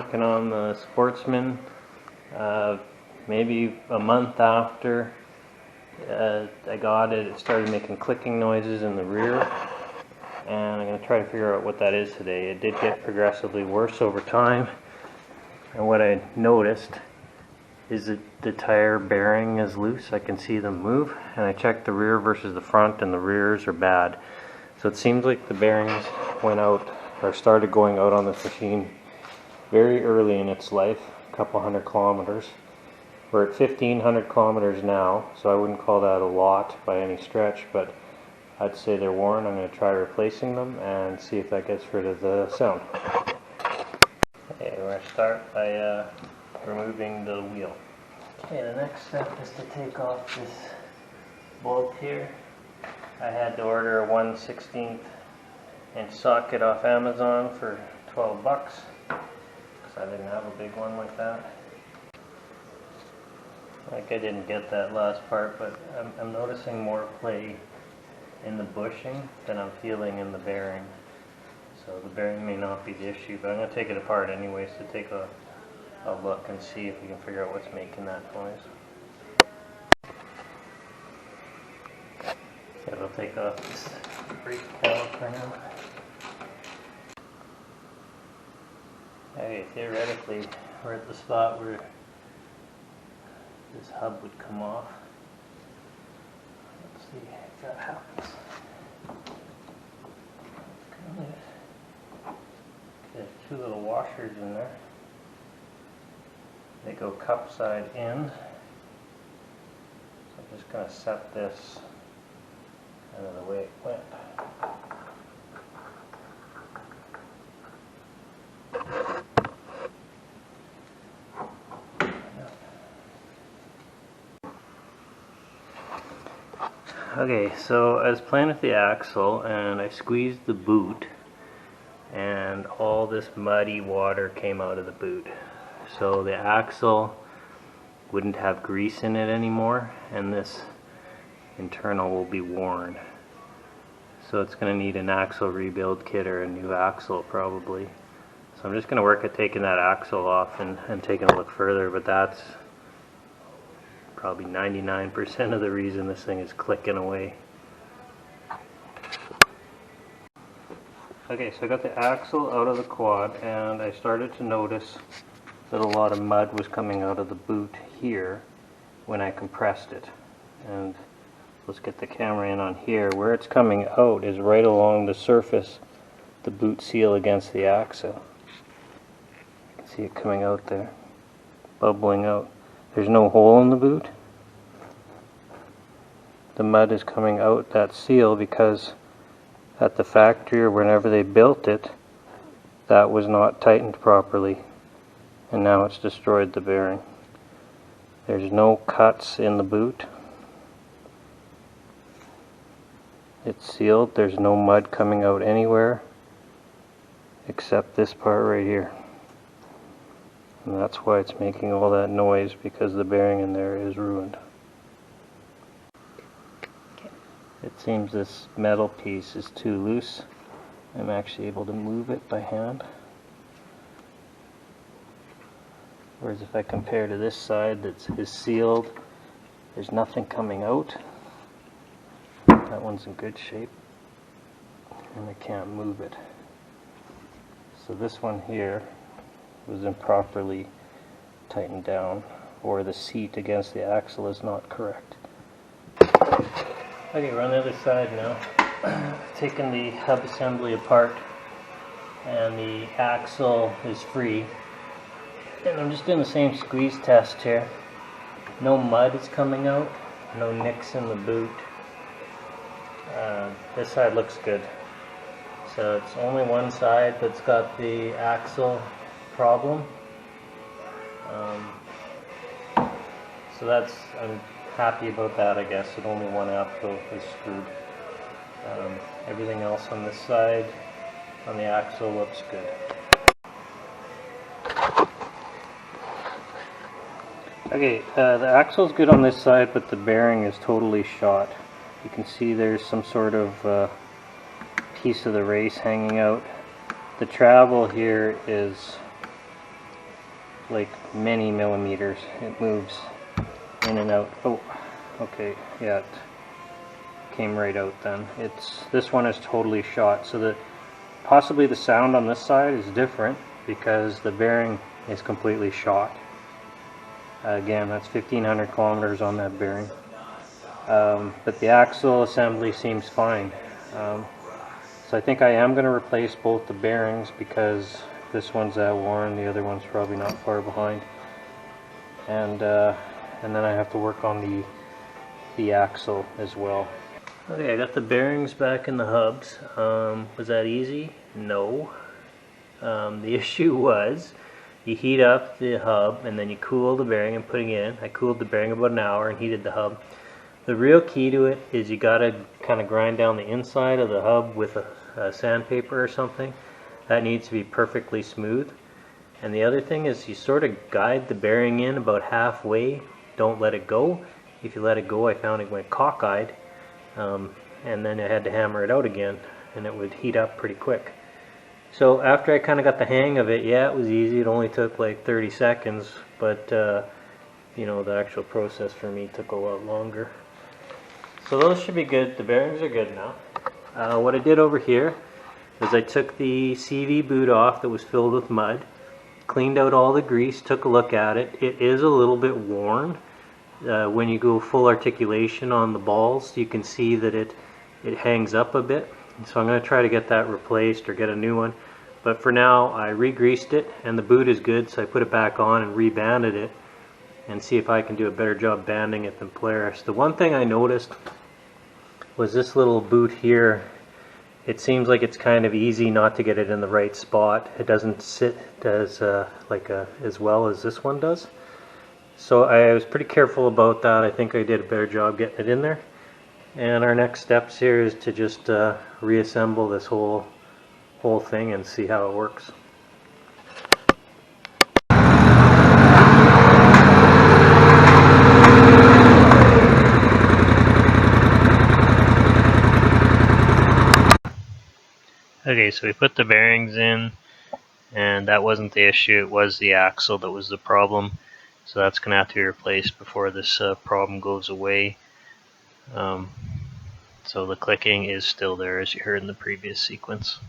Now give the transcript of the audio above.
working on the Sportsman maybe a month after I got it. It started making clicking noises in the rear, and I'm going to try to figure out what that is today. It did get progressively worse over time, and what I noticed is that the tire bearing is loose. I can see them move, and I checked the rear versus the front, and the rears are bad. So it seems like the bearings went out or started going out on this machine very early in its life, a couple hundred kilometers. We're at 1,500 kilometers now, so I wouldn't call that a lot by any stretch, but I'd say they're worn. I'm going to try replacing them and see if that gets rid of the sound. Okay, we're going to start by removing the wheel. Okay, the next step is to take off this bolt here. I had to order a 1/16 inch socket off Amazon for 12 bucks because I didn't have a big one like that. Like, I didn't get that last part, but I'm noticing more play in the bushing than I'm feeling in the bearing. So the bearing may not be the issue, but I'm going to take it apart anyways to take a look and see if we can figure out what's making that noise. Okay, we'll take off this brake caliper now. Okay, theoretically we're at the spot where this hub would come off. Let's see if that happens. There's two little washers in there. They go cup side in. So I'm just going to set this kind of the way it went. Okay, so I was playing with the axle and I squeezed the boot and all this muddy water came out of the boot. So the axle wouldn't have grease in it anymore, and this internal will be worn. So it's going to need an axle rebuild kit or a new axle probably. So I'm just going to work at taking that axle off and taking a look further, but that's probably 99% of the reason this thing is clicking away. Okay, so I got the axle out of the quad and I started to notice that a lot of mud was coming out of the boot here when I compressed it. And let's get the camera in on here. Where it's coming out is right along the surface, the boot seal against the axle. You can see it coming out there, bubbling out. There's no hole in the boot. The mud is coming out that seal because at the factory or whenever they built it, that was not tightened properly, and now it's destroyed the bearing. There's no cuts in the boot. It's sealed. There's no mud coming out anywhere except this part right here. And that's why it's making all that noise, because the bearing in there is ruined. It seems this metal piece is too loose. I'm actually able to move it by hand. Whereas if I compare to this side that is sealed, there's nothing coming out. That one's in good shape, and I can't move it. So this one here was improperly tightened down, or the seat against the axle is not correct. Okay, we're on the other side now. Taking the hub assembly apart, and the axle is free. And I'm just doing the same squeeze test here. No mud is coming out, no nicks in the boot. This side looks good. So it's only one side that's got the axle problem. So that's, I'm happy about that, I guess, that only one axle is screwed. Everything else on this side, on the axle, looks good. Okay, the axle's good on this side, but the bearing is totally shot. You can see there's some sort of piece of the race hanging out. The travel here is like many millimeters. It moves in and out. Oh, okay, yeah, it came right out then. This one is totally shot, so possibly the sound on this side is different because the bearing is completely shot. Again, that's 1,500 kilometers on that bearing. But the axle assembly seems fine. So I think I am going to replace both the bearings because this one's worn, the other one's probably not far behind. And then I have to work on the axle as well. Okay, I got the bearings back in the hubs. Was that easy? No. The issue was you heat up the hub and then you cool the bearing and putting it in. I cooled the bearing about an hour and heated the hub. The real key to it is you gotta kind of grind down the inside of the hub with a sandpaper or something. That needs to be perfectly smooth. And the other thing is you sort of guide the bearing in about halfway. Don't let it go. If you let it go, I found it went cockeyed. And then I had to hammer it out again and it would heat up pretty quick. So after I kind of got the hang of it, yeah, it was easy. It only took like 30 seconds, but you know, the actual process for me took a lot longer. So those should be good. The bearings are good now. What I did over here is I took the CV boot off that was filled with mud, cleaned out all the grease, took a look at it. It is a little bit worn. When you go full articulation on the balls, you can see that it hangs up a bit. So I'm going to try to get that replaced or get a new one. But for now, I re-greased it and the boot is good, so I put it back on and re-banded it and see if I can do a better job banding it than Polaris. The one thing I noticed was this little boot here. It seems like it's kind of easy not to get it in the right spot. It doesn't sit as as well as this one does. So I was pretty careful about that. I think I did a better job getting it in there. And our next steps here is to just reassemble this whole thing and see how it works. Okay, so we put the bearings in, and that wasn't the issue. It was the axle that was the problem. So that's going to have to be replaced before this problem goes away. So the clicking is still there, as you heard in the previous sequence.